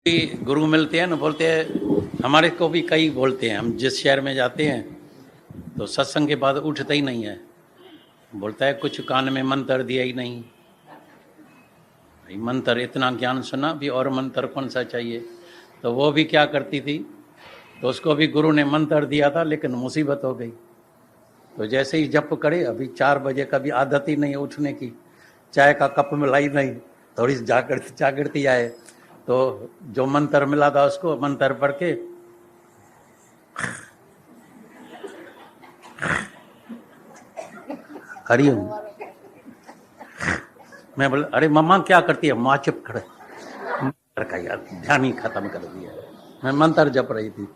गुरु मिलते हैं ना, बोलते हैं, हमारे को भी कई बोलते हैं, हम जिस शहर में जाते हैं तो सत्संग के बाद उठता ही नहीं है। बोलता है कुछ कान में मंत्र दिया ही नहीं। भाई मंत्र, इतना ज्ञान सुना भी, और मंत्र कौन सा चाहिए। तो वो भी क्या करती थी, तो उसको भी गुरु ने मंत्र दिया था, लेकिन मुसीबत हो गई। तो जैसे ही जप करे, अभी 4 बजे का भी आदत ही नहीं है उठने की, चाय का कप मिलाई नहीं, थोड़ी सी जागृति आए तो जो मंत्र मिला था उसको मंत्र पढ़ के हरिओम। मैं बोला अरे मम्मा क्या करती है, माँ चुप खड़े का यार, ध्यान ही खत्म कर दिया। मैं मंत्र जप रही थी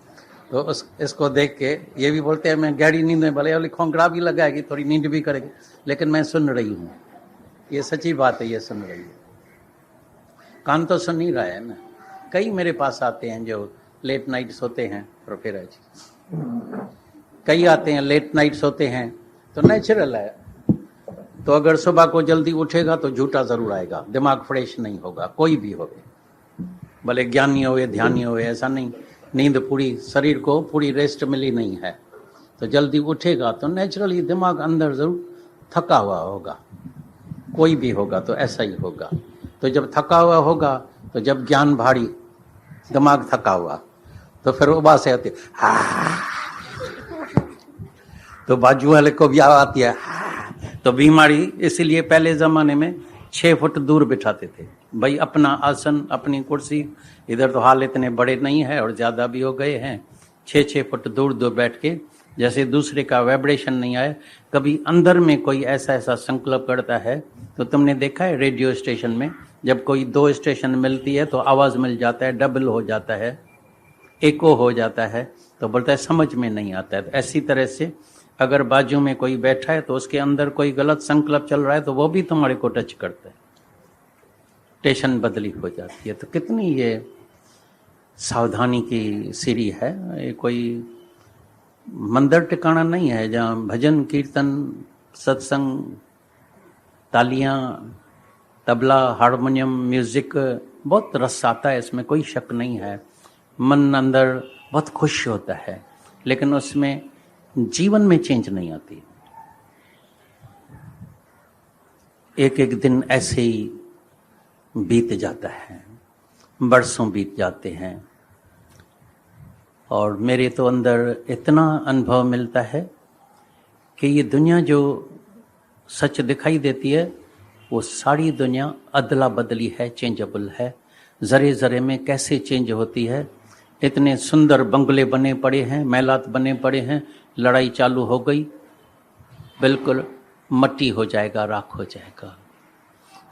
तो इसको देख के ये भी बोलते हैं मैं गहरी नींद में, भले खोंकड़ा भी लगाएगी, थोड़ी नींद भी करेगी, लेकिन मैं सुन रही हूँ। ये सच्ची बात है, ये सुन रही है। कान तो सुन ही रहा है ना। कई मेरे पास आते हैं जो लेट नाइट सोते हैं, प्रोफेसर जी, कई आते हैं लेट नाइट सोते हैं, तो नेचुरल है। तो अगर सुबह को जल्दी उठेगा तो झूठा जरूर आएगा, दिमाग फ्रेश नहीं होगा, कोई भी हो, भले ज्ञानी हो या ध्यानी हो, ऐसा नहीं। नींद पूरी, शरीर को पूरी रेस्ट मिली नहीं है, तो जल्दी उठेगा तो नेचुरली दिमाग अंदर जरूर थका हुआ होगा, कोई भी होगा तो ऐसा ही होगा। तो जब थका हुआ होगा, तो जब ज्ञान भारी, दिमाग थका हुआ, तो फिर उबासे आती है, तो बाजू वाले को भी आती है, तो बीमारी। इसीलिए पहले जमाने में 6 फुट दूर बिठाते थे भाई, अपना आसन, अपनी कुर्सी। इधर तो हाल इतने बड़े नहीं है और ज्यादा भी हो गए हैं। 6-6 फुट दूर दूर बैठ के, जैसे दूसरे का वाइब्रेशन नहीं आए। कभी अंदर में कोई ऐसा संकल्प करता है, तो तुमने देखा है रेडियो स्टेशन में जब कोई 2 स्टेशन मिलती है तो आवाज मिल जाता है, डबल हो जाता है, एको हो जाता है, तो बोलता है समझ में नहीं आता है। तो ऐसी तरह से अगर बाजू में कोई बैठा है तो उसके अंदर कोई गलत संकल्प चल रहा है, तो वो भी तुम्हारे को टच करता है, स्टेशन बदली हो जाती है। तो कितनी ये सावधानी की सीढ़ी है। ये कोई मंदिर टिकाना नहीं है जहाँ भजन कीर्तन सत्संग, तालियां, तबला, हारमोनियम, म्यूजिक, बहुत रस आता है इसमें, कोई शक नहीं है। मन अंदर बहुत खुश होता है, लेकिन उसमें जीवन में चेंज नहीं आती। एक एक दिन ऐसे ही बीत जाता है, बरसों बीत जाते हैं, और मेरे तो अंदर इतना अनुभव मिलता है कि ये दुनिया जो सच दिखाई देती है, वो सारी दुनिया अदला बदली है, चेंजेबल है। जरे जरे में कैसे चेंज होती है। इतने सुंदर बंगले बने पड़े हैं, महलात बने पड़े हैं, लड़ाई चालू हो गई, बिल्कुल मट्टी हो जाएगा, राख हो जाएगा।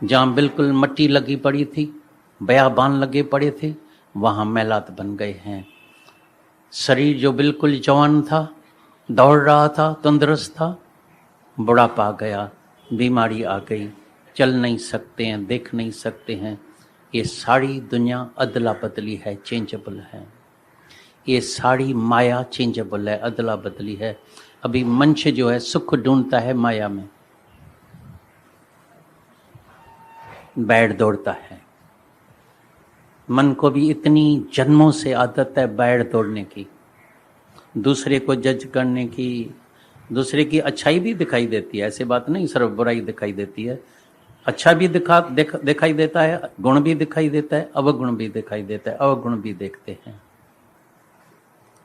जहाँ बिल्कुल मट्टी लगी पड़ी थी, बयाबान लगे पड़े थे, वहाँ महलात बन गए हैं। शरीर जो बिल्कुल जवान था, दौड़ रहा था, तंदुरुस्त था, बुढ़ापा आ गया, बीमारी आ गई, चल नहीं सकते हैं, देख नहीं सकते हैं। ये सारी दुनिया अदला बदली है, चेंजेबल है। ये सारी माया चेंजेबल है, अदला बदली है। अभी मनुष्य जो है सुख ढूंढता है माया में, बैठ दौड़ता है। मन को भी इतनी जन्मों से आदत है बैठ दौड़ने की, दूसरे को जज करने की। दूसरे की अच्छाई भी दिखाई देती है, ऐसी बात नहीं सिर्फ बुराई दिखाई देती है। अच्छा भी दिखाई देता है, गुण भी दिखाई देता है, अवगुण भी दिखाई देता है, अवगुण भी देखते हैं।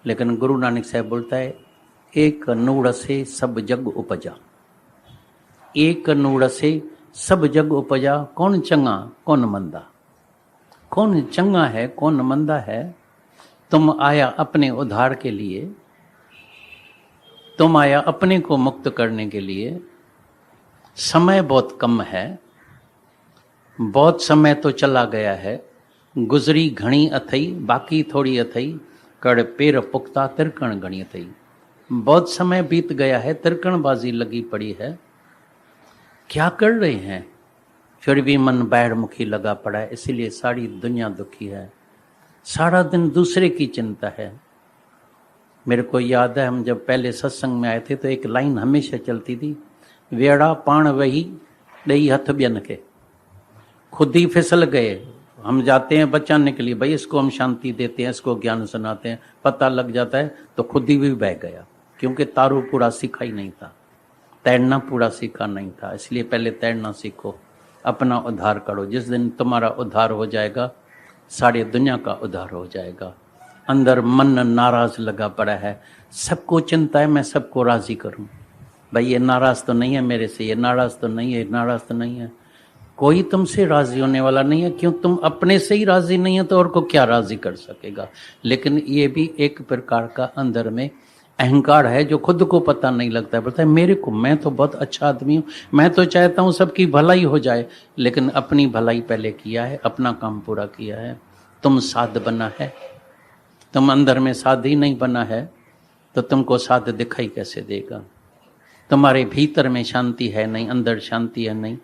लेकिन गुरु नानक साहब बोलता है, एक नूढ़ से सब जग उपजा, एक नूढ़ से सब जग उपजा, कौन चंगा कौन मंदा। कौन चंगा है कौन मंदा है। तुम आया अपने उद्धार के लिए, तुम आया अपने को मुक्त करने के लिए। समय बहुत कम है, बहुत समय तो चला गया है। गुजरी घणी अथई बाकी थोड़ी अथई, कड़ पेर पुख्ता तिरकण घणी अथई। बहुत समय बीत गया है, तिरकणबाजी लगी पड़ी है। क्या कर रहे हैं, फिर भी मन बैर मुखी लगा पड़ा है। इसीलिए सारी दुनिया दुखी है, सारा दिन दूसरे की चिंता है। मेरे को याद है, हम जब पहले सत्संग में आए थे तो एक लाइन हमेशा चलती थी, वेड़ा पाण वही दई हथ बियन के। खुद ही फिसल गए, हम जाते हैं बचाने के लिए, भाई इसको हम शांति देते हैं, इसको ज्ञान सुनाते हैं, पता लग जाता है तो खुद ही भी बह गया, क्योंकि तारू पूरा सीखा ही नहीं था, तैरना पूरा सीखा नहीं था। इसलिए पहले तैरना सीखो, अपना उद्धार करो। जिस दिन तुम्हारा उद्धार हो जाएगा, सारी दुनिया का उद्धार हो जाएगा। अंदर मन नाराज लगा पड़ा है, सबको चिंता है मैं सबको राजी करूं। भाई ये नाराज तो नहीं है मेरे से, ये नाराज तो नहीं है, नाराज तो नहीं है। कोई तुमसे राजी होने वाला नहीं है, क्यों? तुम अपने से ही राजी नहीं है तो और को क्या राजी कर सकेगा। लेकिन ये भी एक प्रकार का अंदर में अहंकार है, जो खुद को पता नहीं लगता है। बोलता है मेरे को, मैं तो बहुत अच्छा आदमी हूँ, मैं तो चाहता हूँ सबकी भलाई हो जाए, लेकिन अपनी भलाई पहले किया है, अपना काम पूरा किया है। तुम साध बना है, तुम अंदर में साध ही नहीं बना है तो तुमको साध दिखाई कैसे देगा? तुम्हारे भीतर में शांति है नहीं, अंदर शांति है नहीं,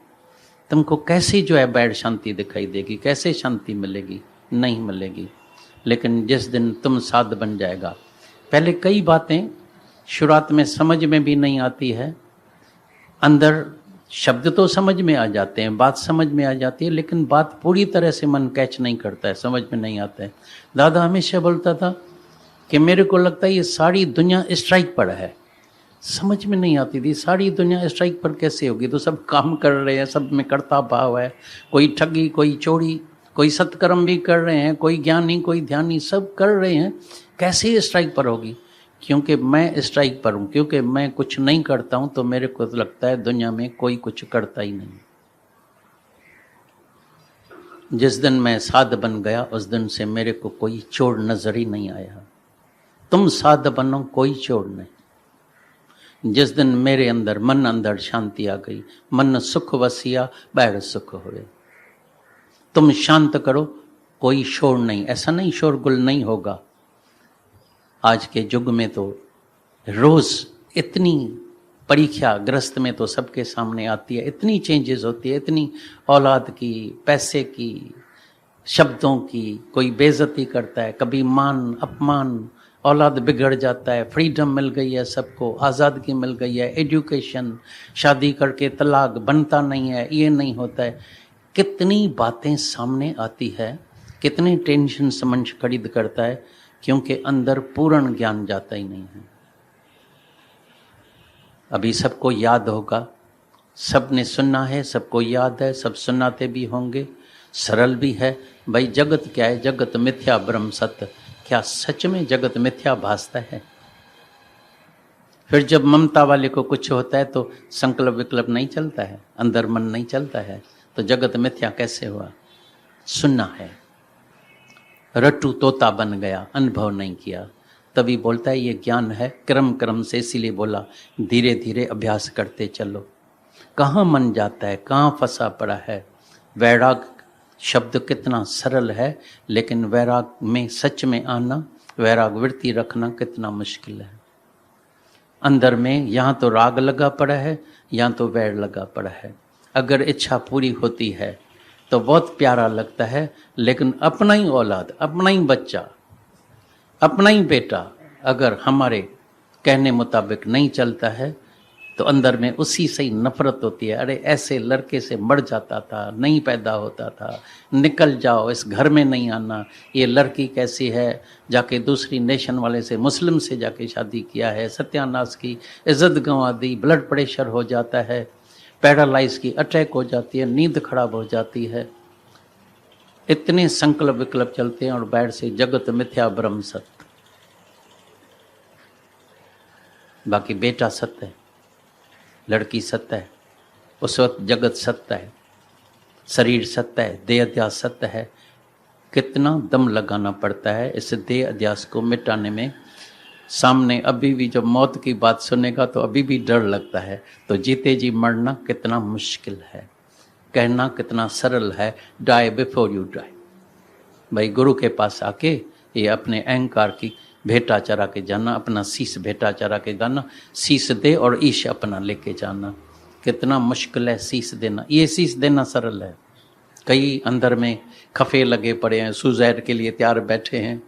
तुमको कैसे जो है बैड शांति दिखाई देगी? कैसे शांति मिलेगी? नहीं मिलेगी। लेकिन जिस दिन तुम साध बन जाएगा, पहले कई बातें शुरुआत में समझ में भी नहीं आती है, अंदर शब्द तो समझ में आ जाते हैं, बात समझ में आ जाती है, लेकिन बात पूरी तरह से मन कैच नहीं करता है, समझ में नहीं आता है। दादा हमेशा बोलता था कि मेरे को लगता है ये सारी दुनिया स्ट्राइक पर है। समझ में नहीं आती थी सारी दुनिया स्ट्राइक पर कैसे होगी? तो सब काम कर रहे हैं, सब में कर्ता भाव है, कोई ठगी, कोई चोरी, कोई सत्कर्म भी कर रहे हैं, कोई ज्ञानी, कोई ध्यानी, सब कर रहे हैं, कैसे स्ट्राइक पर होगी? क्योंकि मैं स्ट्राइक पर हूँ, क्योंकि मैं कुछ नहीं करता हूँ, तो मेरे को लगता है दुनिया में कोई कुछ करता ही नहीं। जिस दिन मैं साध बन गया, उस दिन से मेरे को कोई चोर नजर ही नहीं आया। तुम साध बनो, कोई चोर नहीं। जिस दिन मेरे अंदर, मन अंदर शांति आ गई, मन सुख वसिया, बैर सुख हुए। तुम शांत करो, कोई शोर नहीं, ऐसा नहीं शोरगुल नहीं होगा। आज के युग में तो रोज इतनी परीक्षा ग्रस्त में तो सबके सामने आती है, इतनी चेंजेस होती है, इतनी औलाद की, पैसे की, शब्दों की, कोई बेइज्जती करता है, कभी मान अपमान, औलाद बिगड़ जाता है। फ्रीडम मिल गई है सबको, आज़ादगी मिल गई है, एजुकेशन, शादी करके तलाक बनता नहीं है, ये नहीं होता है। कितनी बातें सामने आती है, कितने टेंशन समझ खरीद करता है, क्योंकि अंदर पूर्ण ज्ञान जाता ही नहीं है। अभी सबको याद होगा, सब ने सुना है, सबको याद है, सब सुनाते भी होंगे, सरल भी है। भाई जगत क्या है? जगत मिथ्या ब्रह्म सत्य। क्या सच में जगत मिथ्या भासता है? फिर जब ममता वाले को कुछ होता है तो संकल्प विकल्प नहीं चलता है, अंदर मन नहीं चलता है, तो जगत मिथ्या कैसे हुआ? सुनना है, रट्टू तोता बन गया, अनुभव नहीं किया, तभी बोलता है ये ज्ञान है। क्रम क्रम से, इसीलिए बोला धीरे धीरे अभ्यास करते चलो। कहाँ मन जाता है, कहाँ फंसा पड़ा है। वैराग शब्द कितना सरल है, लेकिन वैराग में सच में आना, वैराग वृत्ति रखना कितना मुश्किल है। अंदर में यहाँ तो राग लगा पड़ा है, यहाँ तो वैर लगा पड़ा है। अगर इच्छा पूरी होती है तो बहुत प्यारा लगता है, लेकिन अपना ही औलाद, अपना ही बच्चा, अपना ही बेटा अगर हमारे कहने मुताबिक नहीं चलता है तो अंदर में उसी से ही नफरत होती है। अरे ऐसे लड़के से मर जाता था, नहीं पैदा होता था, निकल जाओ, इस घर में नहीं आना। ये लड़की कैसी है, जाके दूसरी नेशन वाले से, मुस्लिम से जाके शादी किया है, सत्यानाश की, इज्जत गंवा दी, ब्लड प्रेशर हो जाता है, पैरालाइज की, अटैक हो जाती है, नींद खराब हो जाती है। इतने संकल्प विकल्प चलते हैं और बैठ से जगत मिथ्या ब्रह्म सत्य। बाकी बेटा सत्य है, लड़की सत्य है, उस वक्त जगत सत्य है, शरीर सत्य है, देह अध्यास सत्य है। कितना दम लगाना पड़ता है इस देह अध्यास को मिटाने में। सामने अभी भी जब मौत की बात सुनेगा तो अभी भी डर लगता है। तो जीते जी मरना कितना मुश्किल है, कहना कितना सरल है, डाई बिफोर यू डाई। भाई गुरु के पास आके ये अपने अहंकार की भेटा चरा के जाना, अपना शीश भेटा चरा के जाना, शीश दे और ईश अपना लेके जाना। कितना मुश्किल है शीश देना। ये शीश देना सरल है, कई अंदर में खफे लगे पड़े हैं, सुजैर के लिए तैयार बैठे हैं,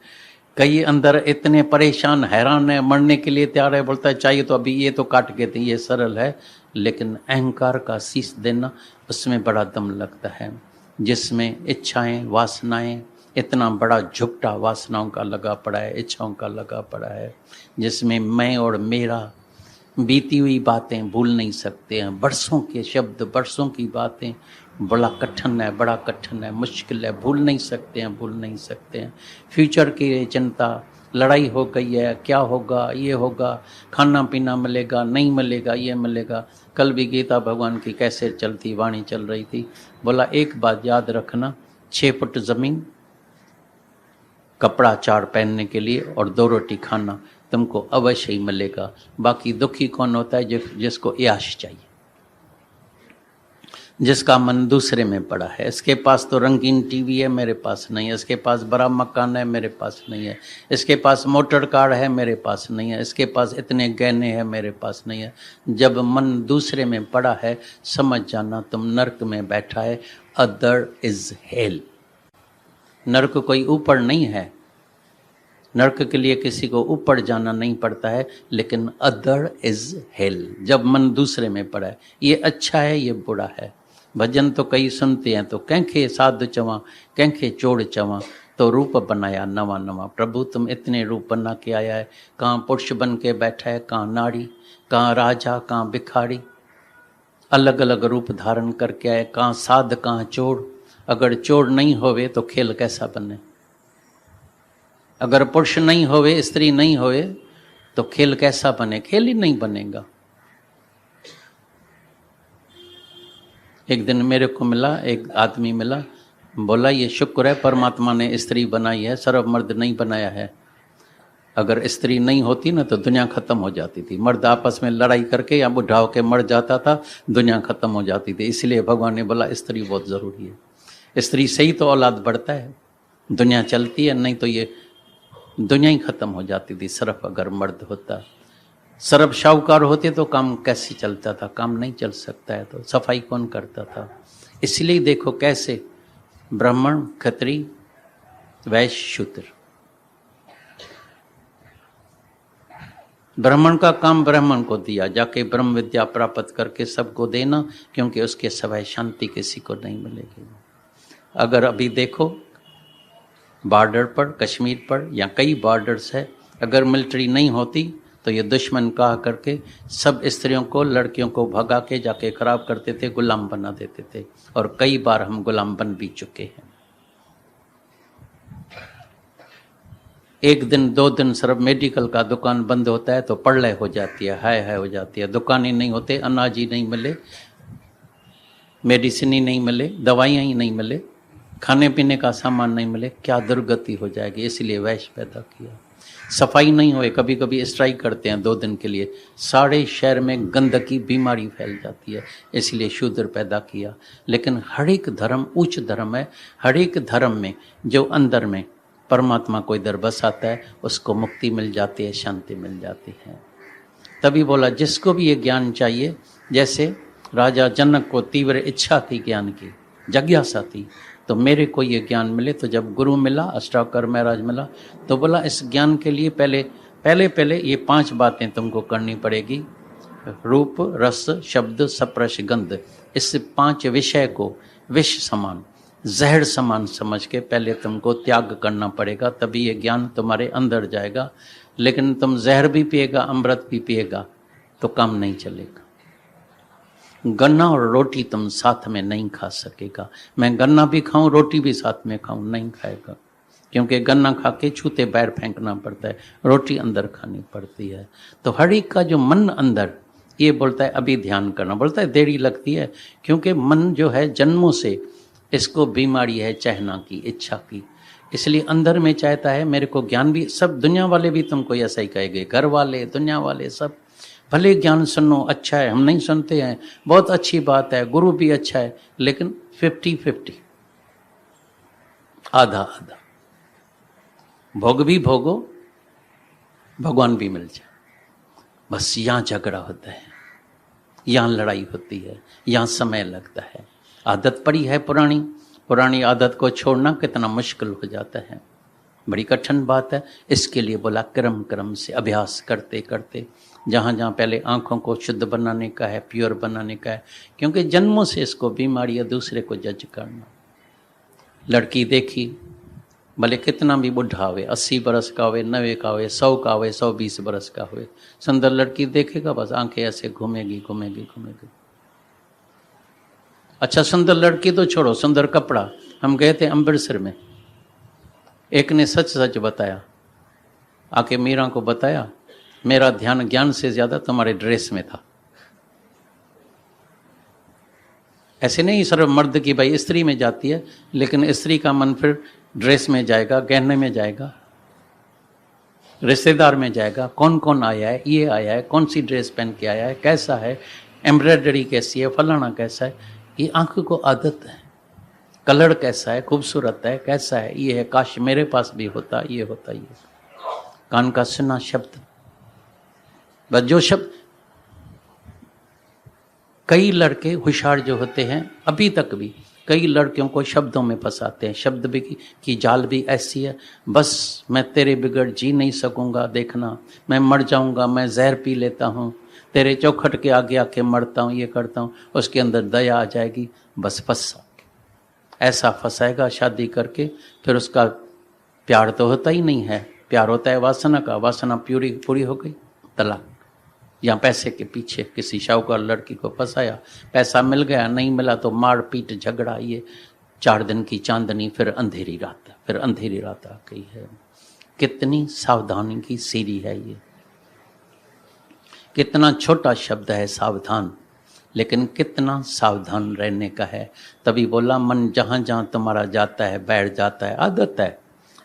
कई अंदर इतने परेशान हैरान है, मरने के लिए तैयार है, बोलता है चाहिए तो अभी ये तो काट के दे। ये सरल है, लेकिन अहंकार का शीश देना उसमें बड़ा दम लगता है। जिसमें इच्छाएं, वासनाएं, इतना बड़ा झुकटा वासनाओं का लगा पड़ा है, इच्छाओं का लगा पड़ा है, जिसमें मैं और मेरा, बीती हुई बातें भूल नहीं सकते हैं, बरसों के शब्द, बरसों की बातें, बड़ा कठिन है, बड़ा कठिन है, मुश्किल है, भूल नहीं सकते हैं, भूल नहीं सकते हैं। फ्यूचर की चिंता, लड़ाई हो गई है, क्या होगा, ये होगा, खाना पीना मिलेगा, नहीं मिलेगा, ये मिलेगा। कल भी गीता भगवान की कैसे चलती वाणी चल रही थी, बोला एक बात याद रखना, 6 फुट ज़मीन, कपड़ा 4 पहनने के लिए और 2 रोटी खाना तुमको अवश्य ही मिलेगा। बाकी दुखी कौन होता है? जिसको याश चाहिए, जिसका मन दूसरे में पड़ा है। इसके पास तो रंगीन टीवी है, मेरे पास नहीं है। इसके पास बड़ा मकान है, मेरे पास नहीं है। इसके पास मोटर कार है, मेरे पास नहीं है। इसके पास इतने गहने हैं, मेरे पास नहीं है। जब मन दूसरे में पड़ा है, समझ जाना तुम नरक में बैठा है। Other is hello. नरक कोई ऊपर नहीं है, नरक के लिए किसी को ऊपर जाना नहीं पड़ता है, लेकिन अदर इज हेल। जब मन दूसरे में पड़ा है, ये अच्छा है, ये बुरा है। भजन तो कई सुनते हैं, तो कंखे साधु चवा, कंखे चोड़ चवा, तो रूप बनाया नवा नवा। प्रभु तुम इतने रूप बना के आया है, कहाँ पुरुष बन के बैठा है, कहाँ नारी, कहाँ राजा, कहाँ भिखारी, अलग अलग रूप धारण करके आए, कहाँ साध, कहाँ चोड़। अगर चोड़ नहीं होवे तो खेल कैसा बने? अगर पुरुष नहीं होवे, स्त्री नहीं होवे, तो खेल कैसा बने? खेल ही नहीं बनेगा। एक दिन मेरे को मिला, एक आदमी मिला, बोला ये शुक्र है परमात्मा ने स्त्री बनाई है, सर्व मर्द नहीं बनाया है। अगर स्त्री नहीं होती ना तो दुनिया खत्म हो जाती थी। मर्द आपस में लड़ाई करके या बुढ़ा होके मर जाता था, दुनिया खत्म हो जाती थी। इसलिए भगवान ने बोला स्त्री बहुत जरूरी है। स्त्री से ही तो औलाद बढ़ता है, दुनिया चलती है, नहीं तो ये दुनिया ही खत्म हो जाती थी। सिर्फ अगर मर्द होता, सिर्फ शाहूकार होते तो काम कैसे चलता था? काम नहीं चल सकता है, तो सफाई कौन करता था? इसलिए देखो कैसे ब्राह्मण, क्षत्रिय, वैश्य, शूद्र। ब्राह्मण का काम ब्राह्मण को दिया, जाके ब्रह्म विद्या प्राप्त करके सबको देना, क्योंकि उसके सिवाय शांति किसी को नहीं मिलेगी। अगर अभी देखो बॉर्डर पर, कश्मीर पर या कई बॉर्डर्स है, अगर मिलिट्री नहीं होती तो ये दुश्मन कहा करके सब स्त्रियों को, लड़कियों को भगा के जाके खराब करते थे, गुलाम बना देते थे। और कई बार हम गुलाम बन भी चुके हैं। एक दिन 2 दिन सिर्फ मेडिकल का दुकान बंद होता है तो प्रलय हो जाती है, हाय हाय हो जाती है। दुकान ही नहीं होते, अनाज ही नहीं मिले, मेडिसिन ही नहीं मिले, दवाइयाँ ही नहीं मिले, खाने पीने का सामान नहीं मिले, क्या दुर्गति हो जाएगी। इसलिए वैश्य पैदा किया। सफाई नहीं होए, कभी कभी स्ट्राइक करते हैं 2 दिन के लिए, सारे शहर में गंदगी, बीमारी फैल जाती है, इसलिए शूद्र पैदा किया। लेकिन हर एक धर्म उच्च धर्म है। हर एक धर्म में जो अंदर में परमात्मा को इधर बसाता है, उसको मुक्ति मिल जाती है, शांति मिल जाती है। तभी बोला जिसको भी ये ज्ञान चाहिए, जैसे राजा जनक को तीव्र इच्छा थी ज्ञान की, जिज्ञासा थी, तो मेरे को ये ज्ञान मिले। तो जब गुरु मिला, अष्टावक्र महाराज मिला, तो बोला इस ज्ञान के लिए पहले ये 5 बातें तुमको करनी पड़ेगी। रूप, रस, शब्द, स्पर्श, गंध। इस 5 विषय को विष समान, जहर समान समझ के पहले तुमको त्याग करना पड़ेगा, तभी ये ज्ञान तुम्हारे अंदर जाएगा। लेकिन तुम जहर भी पिएगा, अमृत भी पिएगा, तो काम नहीं चलेगा। गन्ना और रोटी तुम साथ में नहीं खा सकेगा। मैं गन्ना भी खाऊं, रोटी भी साथ में खाऊं, नहीं खाएगा, क्योंकि गन्ना खा के छूते पैर फेंकना पड़ता है, रोटी अंदर खानी पड़ती है। तो हर एक का जो मन अंदर ये बोलता है अभी ध्यान करना, बोलता है देरी लगती है, क्योंकि मन जो है जन्मों से इसको बीमारी है चाहना की, इच्छा की। इसलिए अंदर में चाहता है मेरे को ज्ञान भी, सब दुनिया वाले भी तुमको ऐसा ही कहेंगे, घर वाले, दुनिया वाले सब, भले ज्ञान सुनो, अच्छा है, हम नहीं सुनते हैं, बहुत अच्छी बात है, गुरु भी अच्छा है, लेकिन 50-50, आधा आधा। भोग भी भोगो, भगवान भी मिल जाए, बस यहाँ झगड़ा होता है, यहाँ लड़ाई होती है, यहाँ समय लगता है। आदत पड़ी है पुरानी आदत को छोड़ना कितना मुश्किल हो जाता है, बड़ी कठिन बात है। इसके लिए बोला क्रम से अभ्यास करते करते, जहाँ जहाँ पहले आँखों को शुद्ध बनाने का है, प्योर बनाने का है, क्योंकि जन्मों से इसको बीमारी है दूसरे को जज करना। लड़की देखी, भले कितना भी बुढ़ा होवे, 80 बरस का होवे, 90 का होवे, 100 का होवे, 120 बरस का होवे, सुंदर लड़की देखेगा बस आंखें ऐसे घूमेगी घूमेगी घूमेगी। अच्छा सुंदर लड़की तो छोड़ो, सुंदर कपड़ा। हम गए थे अमृतसर में, एक ने सच सच बताया, आके मीरा को बताया, मेरा ध्यान ज्ञान से ज्यादा तुम्हारे ड्रेस में था। ऐसे नहीं सिर्फ मर्द की भाई स्त्री में जाती है, लेकिन स्त्री का मन फिर ड्रेस में जाएगा, गहने में जाएगा, रिश्तेदार में जाएगा, कौन कौन आया है, ये आया है, कौन सी ड्रेस पहन के आया है, कैसा है, एम्ब्रॉयडरी कैसी है, फलाना कैसा है। ये आंख को आदत है, कलर कैसा है, खूबसूरत है, कैसा है, ये है, काश मेरे पास भी होता, ये होता, ये। कान का सुना शब्द, बस जो शब्द। कई लड़के होशियार जो होते हैं अभी तक भी कई लड़कियों को शब्दों में फंसाते हैं। शब्द भी की जाल भी ऐसी है, बस मैं तेरे बिगड़ जी नहीं सकूंगा, देखना मैं मर जाऊंगा, मैं जहर पी लेता हूँ, तेरे चौखट के आगे आके मरता हूँ, ये करता हूँ। उसके अंदर दया आ जाएगी, बस फंसा, ऐसा फंसाएगा शादी करके। फिर उसका प्यार तो होता ही नहीं है, प्यार होता है वासना का। वासना पूरी हो गई, तलाक। या पैसे के पीछे किसी शाहूकार लड़की को फंसाया, पैसा मिल गया, नहीं मिला तो मार पीट झगड़ा, ये 4 दिन की चांदनी, फिर अंधेरी रात, फिर अंधेरी रात आ गई है। कितनी सावधानी की सीढ़ी है ये, कितना छोटा शब्द है सावधान, लेकिन कितना सावधान रहने का है। तभी बोला मन जहाँ जहाँ तुम्हारा जाता है बैठ जाता है। आदत है,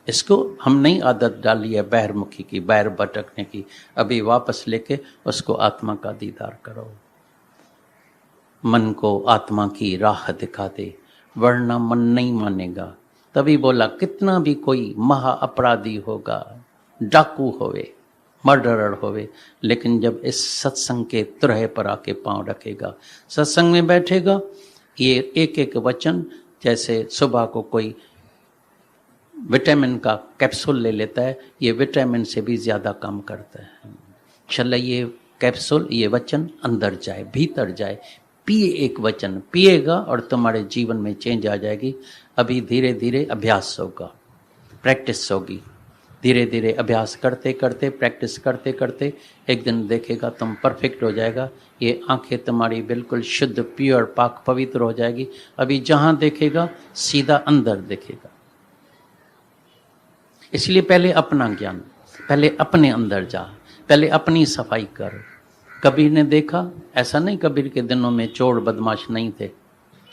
इसको हम नहीं आदत डाली है बहिर्मुखी की, बैर भटकने की। अभी वापस लेके उसको आत्मा का दीदार करो, मन को आत्मा की राह दिखा दे, वरना मन नहीं मानेगा। तभी बोला कितना भी कोई महा अपराधी होगा, डाकू होवे, मर्डरर होवे, लेकिन जब इस सत्संग के तुरहे पर आके पांव रखेगा, सत्संग में बैठेगा, ये एक एक वचन जैसे सुबह को कोई विटामिन का कैप्सूल ले लेता है, ये विटामिन से भी ज़्यादा काम करता है। चल ये कैप्सूल, ये वचन अंदर जाए, भीतर जाए, पिए, एक वचन पिएगा और तुम्हारे जीवन में चेंज आ जाएगी। अभी धीरे धीरे अभ्यास होगा, प्रैक्टिस होगी, धीरे धीरे अभ्यास करते करते, प्रैक्टिस करते करते एक दिन देखेगा तुम परफेक्ट हो जाएगा। ये आंखें तुम्हारी बिल्कुल शुद्ध, प्योर, पाक पवित्र हो जाएगी। अभी जहाँ देखेगा सीधा अंदर देखेगा। इसलिए पहले अपना ज्ञान, पहले अपने अंदर जा, पहले अपनी सफाई कर। कबीर ने देखा, ऐसा नहीं कबीर के दिनों में चोर बदमाश नहीं थे,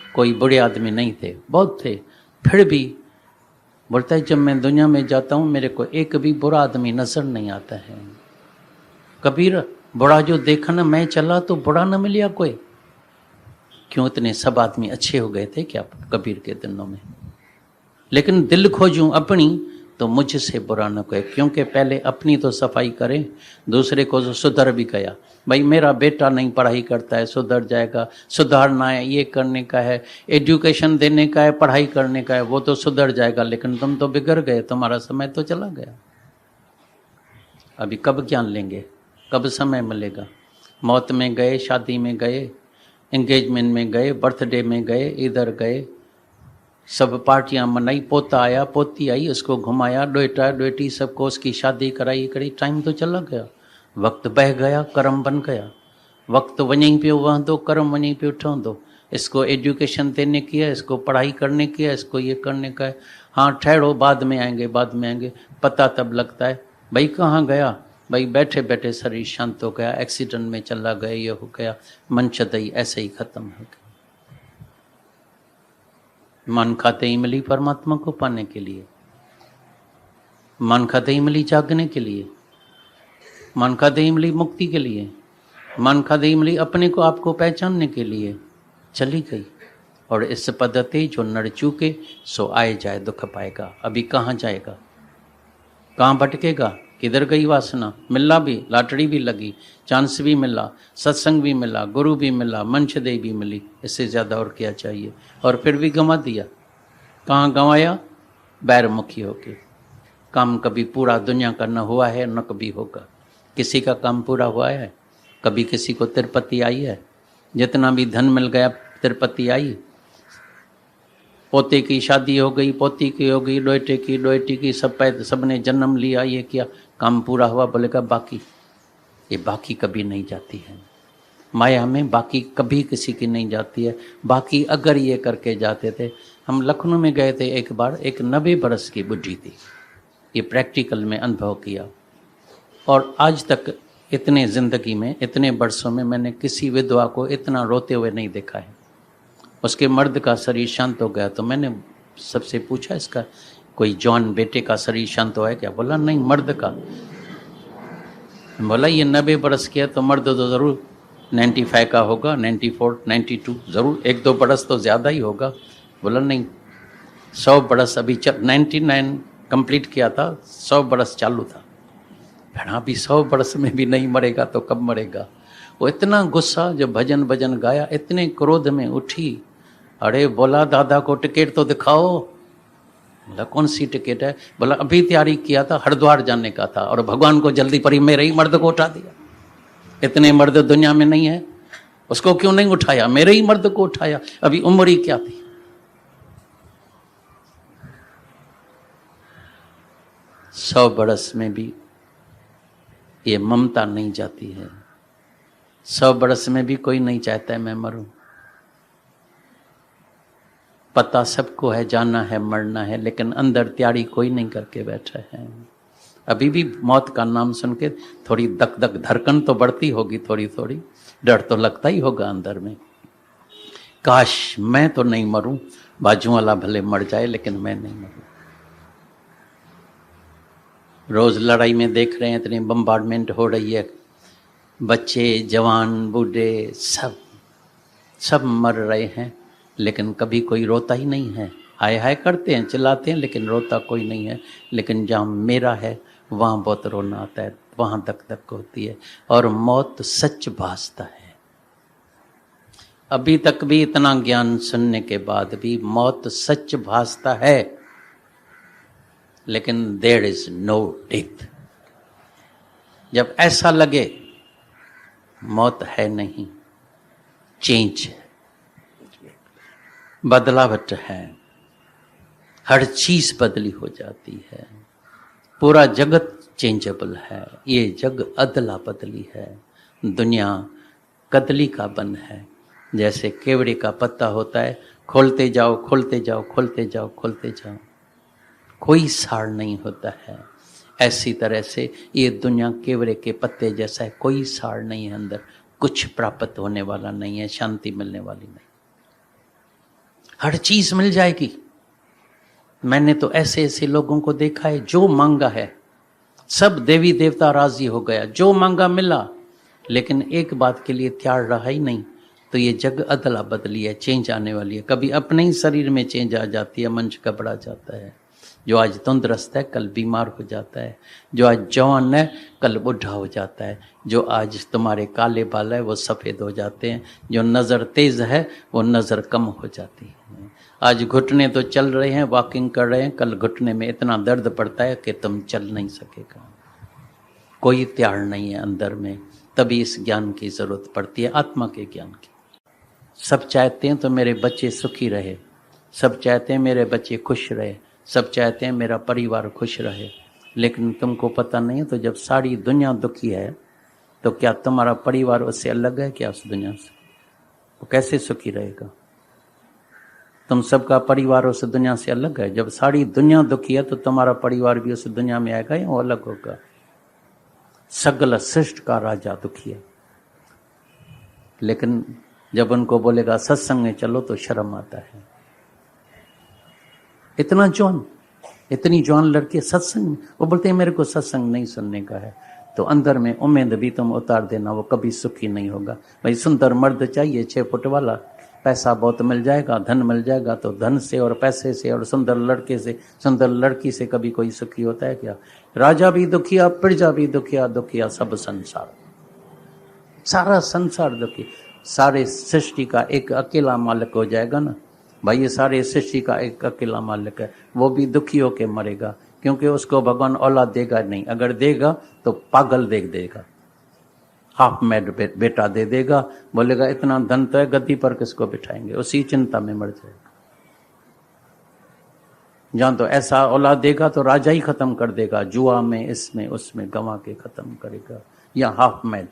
कोई बुरे आदमी नहीं थे, बहुत थे, फिर भी बोलता है जब मैं दुनिया में जाता हूँ मेरे को एक भी बुरा आदमी नजर नहीं आता है। कबीर बुरा जो देखा ना, मैं चला तो बुरा न मिलिया कोई। क्यों, इतने सब आदमी अच्छे हो गए थे क्या कबीर के दिनों में? लेकिन दिल खोजूं अपनी तो मुझसे बुरा न कहे, क्योंकि पहले अपनी तो सफाई करें, दूसरे को तो सुधर भी गया। भाई मेरा बेटा नहीं पढ़ाई करता है, सुधर जाएगा, सुधारना है, ये करने का है, एजुकेशन देने का है, पढ़ाई करने का है, वो तो सुधर जाएगा, लेकिन तुम तो बिगड़ गए, तुम्हारा समय तो चला गया। अभी कब ज्ञान लेंगे, कब समय मिलेगा? मौत में गए, शादी में गए, एंगेजमेंट में गए, बर्थडे में गए, इधर गए, सब पार्टियां मनाई, पोता आया, पोती आई, उसको घुमाया, डोटा डोटी सबको उसकी शादी कराई करी, टाइम तो चला गया, वक्त बह गया, कर्म बन गया। वक्त वहीं पे वहंदो, कर्म वहीं पे उठंदो। इसको एजुकेशन देने की है, इसको पढ़ाई करने की है, इसको ये करने का है। हाँ ठहरो, बाद में आएंगे, बाद में आएंगे, पता तब लगता है भाई कहाँ गया। भाई बैठे बैठे शरीर शांत हो गया, एक्सीडेंट में चला गया, ये हो गया, मन चदई ऐसे ही खत्म हो गया। मन खाते ही मिली परमात्मा को पाने के लिए, मन खाते ही मिली जागने के लिए, मन खाते ही मिली मुक्ति के लिए, मन खाते ही मिली अपने को आपको पहचानने के लिए। चली गई। और इस पद्धति जो नर चूके सो आए जाए दुख पाएगा। अभी कहाँ जाएगा, कहाँ भटकेगा, किधर गई वासना? मिला भी, लाटड़ी भी लगी, चांस भी मिला, सत्संग भी मिला, गुरु भी मिला, मंच दे भी मिली, इससे ज़्यादा और क्या चाहिए? और फिर भी गंवा दिया। कहाँ गंवाया? बैरमुखी होके। काम कभी पूरा दुनिया का न हुआ है न कभी होगा। किसी का काम पूरा हुआ है? कभी किसी को तिरुपति आई है? जितना भी धन मिल गया तिरुपति आई? पोते की शादी हो गई, पोती की हो गई, डोएटे की सबने जन्म लिया, ये किया, काम पूरा हुआ। बोलेगा बाकी, ये बाकी कभी नहीं जाती है माया में, बाकी कभी किसी की नहीं जाती है। बाकी अगर ये करके जाते थे, हम लखनऊ में गए थे एक बार, एक 90 बरस की बुढ़ी थी, ये प्रैक्टिकल में अनुभव किया। और आज तक इतने ज़िंदगी में, इतने वर्षों में मैंने किसी विधवा को इतना रोते हुए नहीं देखा है। उसके मर्द का शरीर शांत हो गया तो मैंने सबसे पूछा, इसका कोई जवान बेटे का शरीर शांत हुआ है क्या? बोला नहीं, मर्द का। बोला ये 90 बरस की है तो मर्द तो ज़रूर 95 का होगा, 94, 92 ज़रूर, 1-2 बरस तो ज़्यादा ही होगा। बोला नहीं, 100 बरस अभी 99 कंप्लीट किया था, 100 बरस चालू था। भैया अभी 100 बरस में भी नहीं मरेगा तो कब मरेगा? वो इतना गुस्सा, जब भजन भजन गाया इतने क्रोध में उठी, अरे बोला दादा को टिकट तो दिखाओ। बोला कौन सी टिकट है? बोला अभी तैयारी किया था, हरिद्वार जाने का था और भगवान को जल्दी पड़ी, मेरे ही मर्द को उठा दिया। इतने मर्द दुनिया में नहीं है, उसको क्यों नहीं उठाया? मेरे ही मर्द को उठाया। अभी उम्र ही क्या थी? सौ बरस में भी ये ममता नहीं जाती है। 100 बरस में भी कोई नहीं चाहता है मैं मरूं। पता सबको है, जाना है, मरना है, लेकिन अंदर तैयारी कोई नहीं करके बैठा है। अभी भी मौत का नाम सुन के थोड़ी दक दक धड़कन तो बढ़ती होगी, थोड़ी थोड़ी डर तो लगता ही होगा अंदर में। काश मैं तो नहीं मरूं, बाजू वाला भले मर जाए लेकिन मैं नहीं मरूं। रोज लड़ाई में देख रहे हैं, इतनी बम्बार्डमेंट हो रही है, बच्चे, जवान, बूढ़े सब मर रहे हैं, लेकिन कभी कोई रोता ही नहीं है। हाय हाय करते हैं, चिल्लाते हैं, लेकिन रोता कोई नहीं है। लेकिन जहाँ मेरा है वहाँ बहुत रोना आता है, वहाँ धक धक होती है। और मौत सच भासता है। अभी तक भी इतना ज्ञान सुनने के बाद भी मौत सच भासता है, लेकिन देयर इज नो डेथ। जब ऐसा लगे मौत है नहीं, चेंज है, बदलावट है, हर चीज बदली हो जाती है। पूरा जगत चेंजेबल है, ये जग अदला बदली है। दुनिया कदली का बन है, जैसे केवड़े का पत्ता होता है, खोलते जाओ खोलते जाओ खोलते जाओ खोलते जाओ, कोई सार नहीं होता है। ऐसी तरह से ये दुनिया केवड़े के पत्ते जैसा है, कोई सार नहीं है, अंदर कुछ प्राप्त होने वाला नहीं है, शांति मिलने वाली नहीं। हर चीज मिल जाएगी। मैंने तो ऐसे ऐसे लोगों को देखा है, जो मांगा है सब देवी देवता राजी हो गया, जो मांगा मिला, लेकिन एक बात के लिए तैयार रहा ही नहीं। तो ये जग अदला बदली है, चेंज आने वाली है। कभी अपने ही शरीर में चेंज आ जाती है, मन घबरा जाता है। जो आज तंदुरुस्त है कल बीमार हो जाता है, जो आज जवान है कल बूढ़ा हो जाता है, जो आज तुम्हारे काले बाल है वो सफ़ेद हो जाते हैं, जो नज़र तेज़ है वो नज़र कम हो जाती है। आज घुटने तो चल रहे हैं, वॉकिंग कर रहे हैं, कल घुटने में इतना दर्द पड़ता है कि तुम चल नहीं सकेगा। कोई तैयार नहीं है अंदर में। तभी इस ज्ञान की ज़रूरत पड़ती है, आत्मा के ज्ञान की। सब चाहते हैं तो मेरे बच्चे सुखी रहे, सब चाहते हैं मेरे बच्चे खुश रहे, सब चाहते हैं मेरा परिवार खुश रहे, लेकिन तुमको पता नहीं है। तो जब सारी दुनिया दुखी है तो क्या तुम्हारा परिवार उससे अलग है क्या? उस दुनिया से वो कैसे सुखी रहेगा? तुम सबका परिवार उस दुनिया से अलग है। जब सारी दुनिया दुखी है तो तुम्हारा परिवार भी उस दुनिया में आएगा या वो अलग होगा? सगल सृष्टि का राजा दुखी है, लेकिन जब उनको बोलेगा सत्संग में चलो तो शर्म आता है। इतनी जवान लड़की सत्संग, वो बोलते हैं मेरे को सत्संग नहीं सुनने का है। तो अंदर में उम्मीद भी तुम उतार देना, वो कभी सुखी नहीं होगा। भाई सुंदर मर्द चाहिए 6 फुट वाला, पैसा बहुत मिल जाएगा, धन मिल जाएगा, तो धन से और पैसे से और सुंदर लड़के से, सुंदर लड़की से कभी कोई सुखी होता है क्या? राजा भी दुखिया, प्रजा भी दुखिया, दुखिया सब संसार, सारा संसार दुखी। सारे सृष्टि का एक अकेला मालिक हो जाएगा ना भाई, ये सारे सृष्टि का एक अकेला मालिक है, वो भी दुखी होके मरेगा, क्योंकि उसको भगवान औलाद देगा नहीं। अगर देगा तो पागल देगा, हाफ मैड बेटा दे देगा, बोलेगा इतना धन तो है, गद्दी पर किसको बिठाएंगे, उसी चिंता में मर जाएगा। जहाँ तो ऐसा औलाद देगा तो राजा ही खत्म कर देगा, जुआ में, इसमें उसमें गंवा के खत्म करेगा, या हाफ मैड,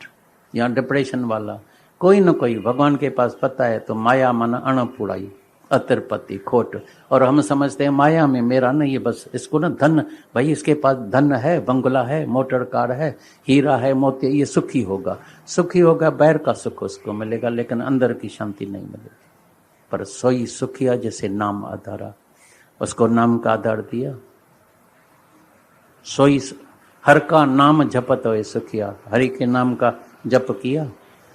या डिप्रेशन वाला, कोई न कोई भगवान के पास पता है। तो माया मन अणपुड़ाई, अतिरपति, खोट। और हम समझते हैं माया में मेरा नहीं है, बस इसको ना धन, भाई इसके पास धन है, बंगला है, मोटर कार है, हीरा है, मोती, ये सुखी होगा। सुखी होगा, बैर का सुख उसको मिलेगा, लेकिन अंदर की शांति नहीं मिलेगी। पर सोई सुखिया जैसे नाम आधारा, उसको नाम का आधार दिया। सोई हर का नाम जपत होए सुखिया, हरि के नाम का जप किया,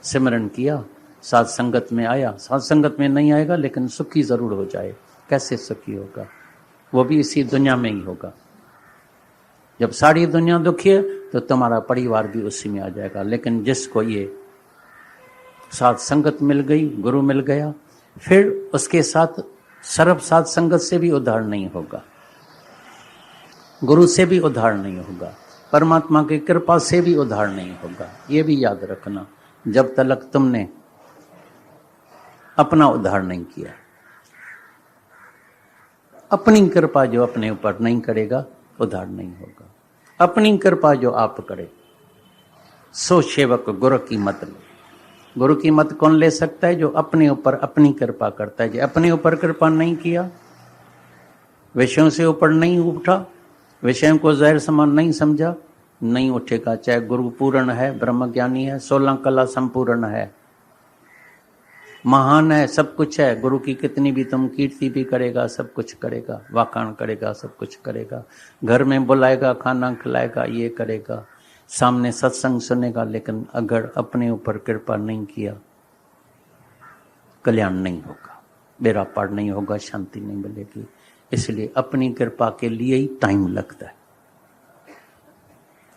सिमरन किया, साथ संगत में आया। साथ संगत में नहीं आएगा लेकिन सुखी जरूर हो जाए। कैसे सुखी होगा? वो भी इसी दुनिया में ही होगा। जब सारी दुनिया दुखी है तो तुम्हारा परिवार भी उसी में आ जाएगा। लेकिन जिसको ये साथ संगत मिल गई, गुरु मिल गया, फिर उसके साथ सर्व साथ संगत से भी उद्धार नहीं होगा, गुरु से भी उद्धार नहीं होगा, परमात्मा की कृपा से भी उद्धार नहीं होगा। ये भी याद रखना, जब तक तुमने अपना उद्धार नहीं किया। अपनी कृपा जो अपने ऊपर नहीं करेगा, उद्धार नहीं होगा। अपनी कृपा जो आप करे, सो सेवक गुरु की मत ले। गुरु की मत कौन ले सकता है? जो अपने ऊपर अपनी कृपा करता है। जो अपने ऊपर कृपा नहीं किया, विषयों से ऊपर नहीं उठा, विषयों को जहर समान नहीं समझा, नहीं उठेगा। चाहे गुरु पूर्ण है, ब्रह्म ज्ञानी है, 16 कला संपूर्ण है, महान है, सब कुछ है। गुरु की कितनी भी तुम कीर्ति भी करेगा, सब कुछ करेगा, वाकाण करेगा, सब कुछ करेगा, घर में बुलाएगा, खाना खिलाएगा, ये करेगा, सामने सत्संग सुनेगा। लेकिन अगर अपने ऊपर कृपा नहीं किया, कल्याण नहीं होगा, बेड़ा पार नहीं होगा, शांति नहीं मिलेगी। इसलिए अपनी कृपा के लिए ही टाइम लगता है।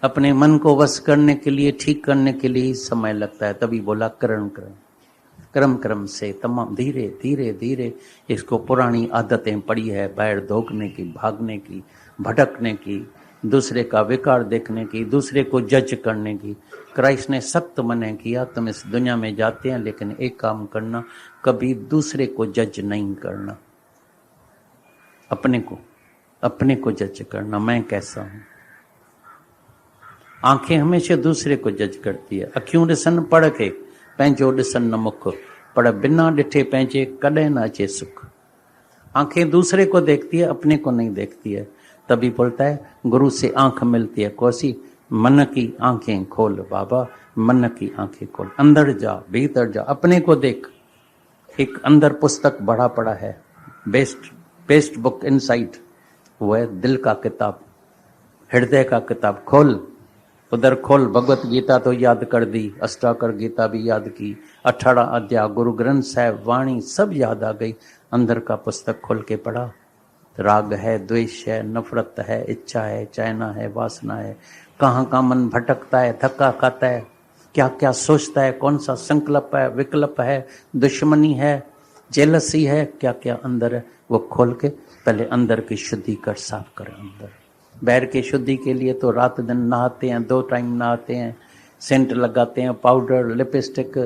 अपने मन को वश करने के लिए, ठीक करने के लिए ही समय लगता है। तभी बोला कर्म कर्म क्रम क्रम से तमाम धीरे धीरे धीरे। इसको पुरानी आदतें पड़ी है, बैर धोखने की, भागने की, भटकने की, दूसरे का विकार देखने की, दूसरे को जज करने की। क्राइस्ट ने सख्त मना किया, तुम इस दुनिया में जाते हैं लेकिन एक काम करना, कभी दूसरे को जज नहीं करना, अपने को जज करना, मैं कैसा हूं। आंखें हमेशा दूसरे को जज करती है। अखियूं ॾिसन पढ़ के, पंहिंजो ॾिसन न मुख, पर बिना ॾिठे पंहिंजे कॾहिं न अचे सुख। आंखें दूसरे को देखती है, अपने को नहीं देखती है। तभी बोलता है गुरु से आंख मिलती है कौसी, मन की आंखें खोल बाबा, मन की आंखें खोल, अंदर जा, भीतर जा, अपने को देख। एक अंदर पुस्तक बड़ा पड़ा है, बेस्ट बुक इनसाइड, वो है दिल का किताब, हृदय का किताब। खोल, उधर खोल। भगवत गीता तो याद कर दी, अष्टाकर गीता भी याद की, 18 अध्याय, गुरु ग्रंथ साहब, वाणी सब याद आ गई। अंदर का पुस्तक खोल के पढ़ा। राग है, द्वेष है, नफरत है, इच्छा है, चाहना है, वासना है, कहाँ कहाँ मन भटकता है, थका खाता है, क्या क्या सोचता है, कौन सा संकल्प है, विकल्प है, दुश्मनी है, जेलसी है, क्या क्या अंदर है, वो खोल के पहले अंदर की शुद्धि कर, साफ कर। अंदर बैर की शुद्धि के लिए तो रात दिन नहाते हैं, 2 टाइम नहाते हैं, सेंट लगाते हैं, पाउडर, लिपस्टिक,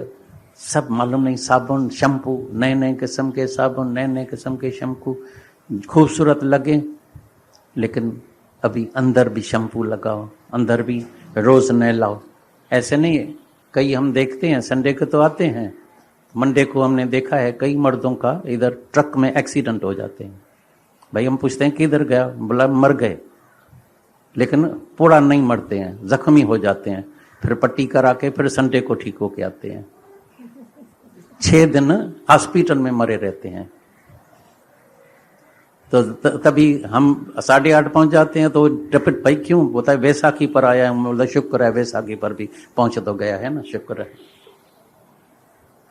सब मालूम नहीं, साबुन, शैम्पू, नए नए किस्म के साबुन, नए नए किस्म के शैम्पू, खूबसूरत लगे। लेकिन अभी अंदर भी शैम्पू लगाओ, अंदर भी रोज नहलाओ। ऐसे नहीं है, कई हम देखते हैं संडे को तो आते हैं, मंडे को हमने देखा है कई मर्दों का इधर ट्रक में एक्सीडेंट हो जाते हैं। भाई हम पूछते हैं किधर गया, बोला मर गए, लेकिन पूरा नहीं मरते हैं, जख्मी हो जाते हैं। फिर पट्टी करा के फिर संडे को ठीक होके आते हैं, 6 दिन हॉस्पिटल में मरे रहते हैं। तो तभी हम 8:30 पहुंच जाते हैं। तो रिपीट, भाई क्यों? बोलता है वैसाखी पर आया हूं। बोलता शुक्र है वैसाखी पर भी पहुंच तो गया है ना, शुक्र है।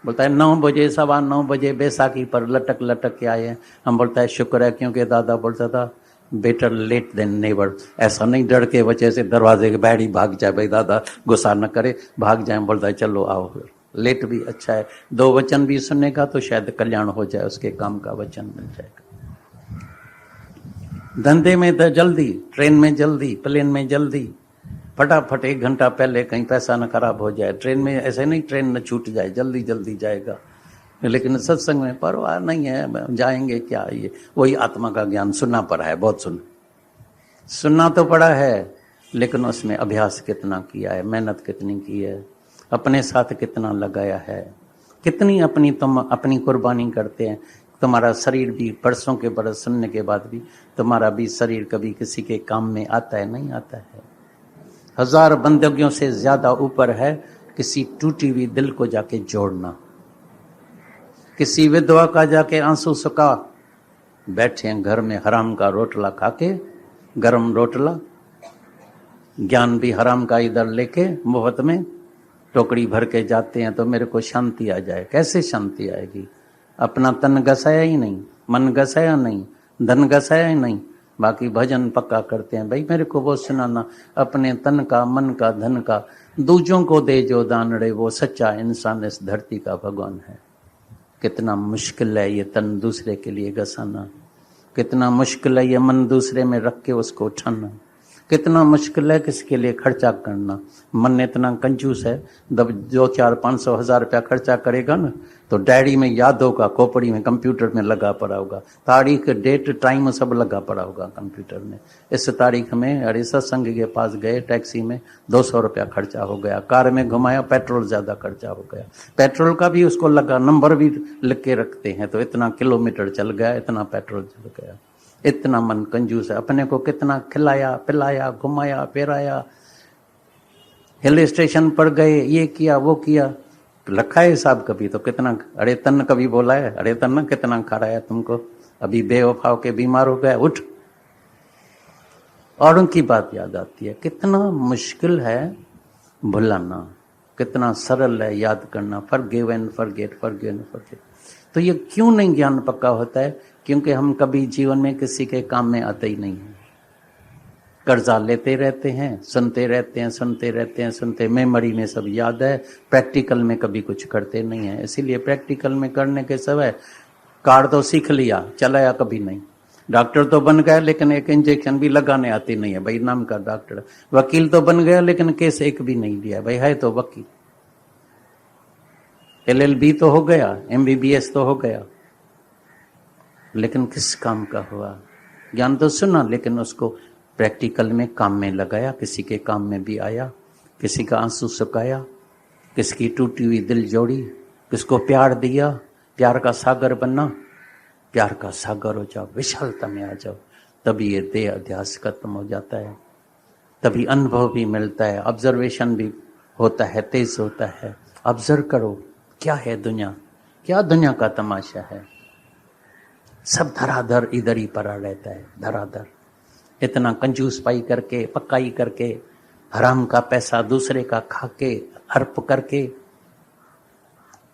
बोलता है 9 बजे, 9:15 बजे वैसाखी पर लटक लटक के आए हैं। हम बोलता है शुक्र है, क्योंकि दादा बोलता था बेटर लेट देन नेवर। ऐसा नहीं डर के वजह से दरवाजे के बाहर ही भाग जाए, भाई दादा गुस्सा न करे, भाग जाए। बोलता है चलो आओ, लेट भी अच्छा है, 2 वचन भी सुनेगा तो शायद कल्याण हो जाए, उसके काम का वचन मिल जाएगा। धंधे में तो जल्दी, ट्रेन में जल्दी, प्लेन में जल्दी, फटाफट 1 घंटा पहले कहीं पैसा न खराब हो जाए। ट्रेन में ऐसे नहीं, ट्रेन न छूट जाए, जल्दी जल्दी जाएगा। लेकिन सत्संग में परवाह नहीं है, जाएंगे क्या, ये वही आत्मा का ज्ञान सुनना पड़ा है, बहुत सुनना तो पड़ा है, लेकिन उसमें अभ्यास कितना किया है, मेहनत कितनी की है, अपने साथ कितना लगाया है, कितनी तुम अपनी कुर्बानी करते हैं। तुम्हारा शरीर भी बरसों के बरस सुनने के बाद भी तुम्हारा भी शरीर कभी किसी के काम में आता है? नहीं आता है। 1000 बंदगियों से ज्यादा ऊपर है किसी टूटी हुई दिल को जाके जोड़ना, किसी विधवा का जाके आंसू सुखा, बैठे हैं घर में हराम का रोटला खाके, गरम रोटला, ज्ञान भी हराम का इधर लेके मुफ्त में टोकरी भर के जाते हैं तो मेरे को शांति आ जाए। कैसे शांति आएगी? अपना तन घसाया ही नहीं, मन घसाया नहीं, धन घसाया ही नहीं, बाकी भजन पक्का करते हैं। भाई मेरे को वो सुनाना, अपने तन का, मन का, धन का दूजों को दे जो दान रे, वो सच्चा इंसान इस धरती का भगवान है। कितना मुश्किल है ये तन दूसरे के लिए घसाना, कितना मुश्किल है ये मन दूसरे में रख के उसको उठाना, कितना मुश्किल है किसके लिए खर्चा करना। मन इतना कंजूस है, जब 2, 4, 500, 1000 रुपया खर्चा करेगा ना तो डायरी में याद होगा, खोपड़ी में, कंप्यूटर में लगा पड़ा होगा, तारीख, डेट, टाइम सब लगा पड़ा होगा कंप्यूटर में। इस तारीख में अरे सत्संग के पास गए, टैक्सी में 200 रुपया खर्चा हो गया, कार में घुमाया, पेट्रोल ज्यादा खर्चा हो गया, पेट्रोल का भी उसको लगा, नंबर भी लिख के रखते हैं, तो इतना किलोमीटर चल गया, इतना पेट्रोल चल गया। इतना मन कंजूस है। अपने को कितना खिलाया, पिलाया, घुमाया, फिराया, हिल स्टेशन पर गए, ये किया, वो किया, रखा है हिसाब कभी? तो कितना, अरे तन कभी बोला है? अरे तन कितना खराया तुमको, अभी बेवफा के बीमार हो गया, उठ। और उनकी बात याद आती है। कितना मुश्किल है भुलाना, कितना सरल है याद करना। Forgive and forget, forgive and forget. तो ये क्यों नहीं ज्ञान पक्का होता है? क्योंकि हम कभी जीवन में किसी के काम में आते ही नहीं है। कर्जा लेते रहते हैं, सुनते रहते हैं, सुनते रहते हैं, सुनते, मेमोरी में सब याद है, प्रैक्टिकल में कभी कुछ करते नहीं है। इसीलिए प्रैक्टिकल में करने के समय कार तो सीख लिया, चलाया कभी नहीं। डॉक्टर तो बन गया लेकिन एक इंजेक्शन भी लगाने आती नहीं है, भाई नाम का डॉक्टर। वकील तो बन गया लेकिन केस एक भी नहीं लिया, भाई है तो वकील। LLB तो हो गया, MBBS तो हो गया, लेकिन किस काम का हुआ? ज्ञान तो सुना लेकिन उसको प्रैक्टिकल में काम में लगाया, किसी के काम में भी आया, किसी का आंसू सुखाया, किसकी टूटी हुई दिल जोड़ी, किसको प्यार दिया, प्यार का सागर बनना। प्यार का सागर हो जाओ, विशालता में आ जाओ, तभी ये देह अध्यास खत्म हो जाता है, तभी अनुभव भी मिलता है, ऑब्जर्वेशन भी होता है, तेज होता है। ऑब्जर्व करो क्या है दुनिया, क्या दुनिया का तमाशा है। सब धराधर इधर ही पड़ा रहता है, धराधर। इतना कंजूस पाई करके, पक्काई करके, हराम का पैसा दूसरे का खा के, हर्प करके,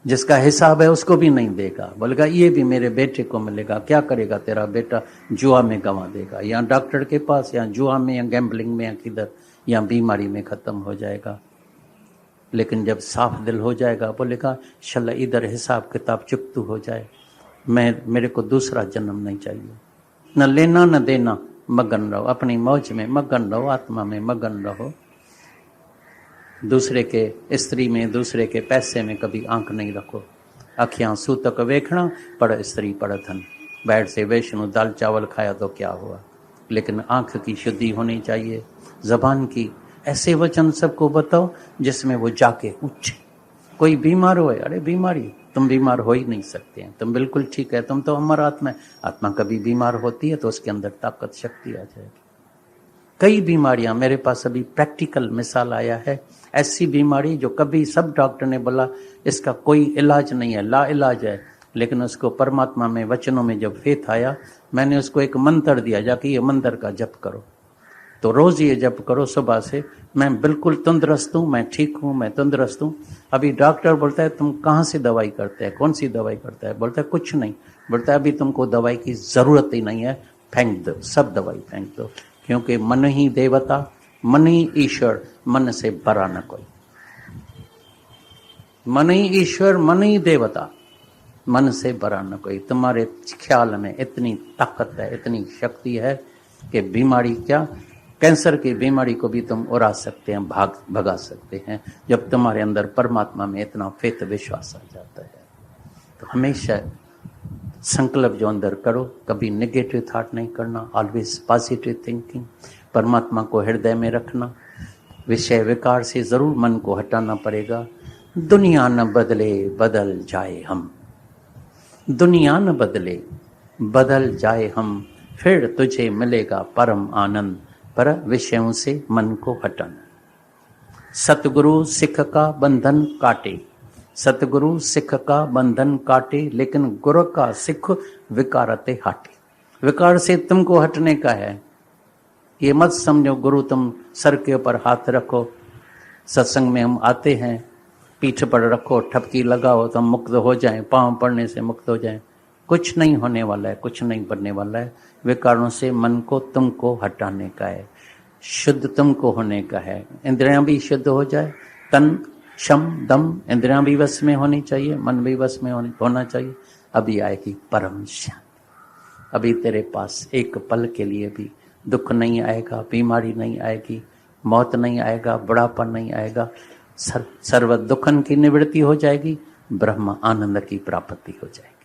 जिसका हिसाब है उसको भी नहीं देगा। बोलेगा ये भी मेरे बेटे को मिलेगा। क्या करेगा तेरा बेटा? जुआ में गंवा देगा, या डॉक्टर के पास, या जुआ में, या गैम्बलिंग में, या किधर, या बीमारी में खत्म हो जाएगा। लेकिन जब साफ दिल हो जाएगा, बोलेगा शल इधर हिसाब किताब चुकतू हो जाए, मेरे को दूसरा जन्म नहीं चाहिए। न लेना न देना, मगन रहो, अपनी मौज में मगन रहो, आत्मा में मगन रहो। दूसरे के स्त्री में, दूसरे के पैसे में कभी आंख नहीं रखो। अखियां सूतक वेखना, पढ़ स्त्री पढ़ धन। बैठ से वैष्णु दाल चावल खाया तो क्या हुआ, लेकिन आंख की शुद्धि होनी चाहिए। जबान की ऐसे वचन सबको बताओ जिसमें वो जाके उठे। कोई बीमार हो, अरे बीमारी, तुम बीमार हो ही नहीं सकते हैं, तुम बिल्कुल ठीक है, तुम तो अमर आत्मा है। आत्मा कभी बीमार होती है तो उसके अंदर ताकत, शक्ति आ जाएगी। कई बीमारियां मेरे पास अभी प्रैक्टिकल मिसाल आया है, ऐसी बीमारी जो कभी सब डॉक्टर ने बोला इसका कोई इलाज नहीं है, ला इलाज है, लेकिन उसको परमात्मा में, वचनों में जब फेथ आया, मैंने उसको एक मंत्र दिया, जाके ये मंत्र का जप करो। तो रोज ये जप करो सुबह से, मैं बिल्कुल तंदुरुस्त हूँ, मैं ठीक हूँ, मैं तंदुरुस्त हूँ। अभी डॉक्टर बोलता है तुम कहाँ से दवाई करते हैं, कौन सी दवाई करता है? बोलता है कुछ नहीं। बोलता है अभी तुमको दवाई की जरूरत ही नहीं है, फेंक दो, सब दवाई फेंक दो, क्योंकि मन ही देवता, मन ही ईश्वर, मन से बड़ा न कोई। मन ही ईश्वर, मन ही देवता, मन से बड़ा न कोई। तुम्हारे ख्याल में इतनी ताकत है, इतनी शक्ति है कि बीमारी क्या, कैंसर की बीमारी को भी तुम उड़ा सकते हैं, भगा सकते हैं, जब तुम्हारे अंदर परमात्मा में इतना फेथ, विश्वास आ जाता है। तो हमेशा संकल्प जो अंदर करो, कभी नेगेटिव थॉट नहीं करना, ऑलवेज पॉजिटिव थिंकिंग, परमात्मा को हृदय में रखना। विषय विकार से जरूर मन को हटाना पड़ेगा। दुनिया न बदले बदल जाए हम, दुनिया न बदले बदल जाए हम, फिर तुझे मिलेगा परम आनंद, पर विषयों से मन को हटाना। सतगुरु सिख का बंधन काटे, सतगुरु सिख का बंधन काटे, लेकिन गुरु का सिख विकारते हाटे। विकार से तुमको हटने का है। ये मत समझो गुरु तुम सर के ऊपर हाथ रखो, सत्संग में हम आते हैं, पीठ पर रखो, ठपकी लगाओ तो हम मुक्त हो जाएं, पांव पड़ने से मुक्त हो जाएं। कुछ नहीं होने वाला है, कुछ नहीं बनने वाला है। विकारों से मन को तुमको हटाने का है, शुद्ध तुमको होने का है। इंद्रियां भी शुद्ध हो जाए, तन शम दम, इंद्रियां भी वश में होनी चाहिए, मन भी वश में होना चाहिए। अभी आएगी परम शांति। अभी तेरे पास एक पल के लिए भी दुख नहीं आएगा, बीमारी नहीं आएगी, मौत नहीं आएगा, बुढ़ापा नहीं आएगा। सर्व दुखन की निवृत्ति हो जाएगी, ब्रह्म आनंद की प्राप्ति हो जाएगी।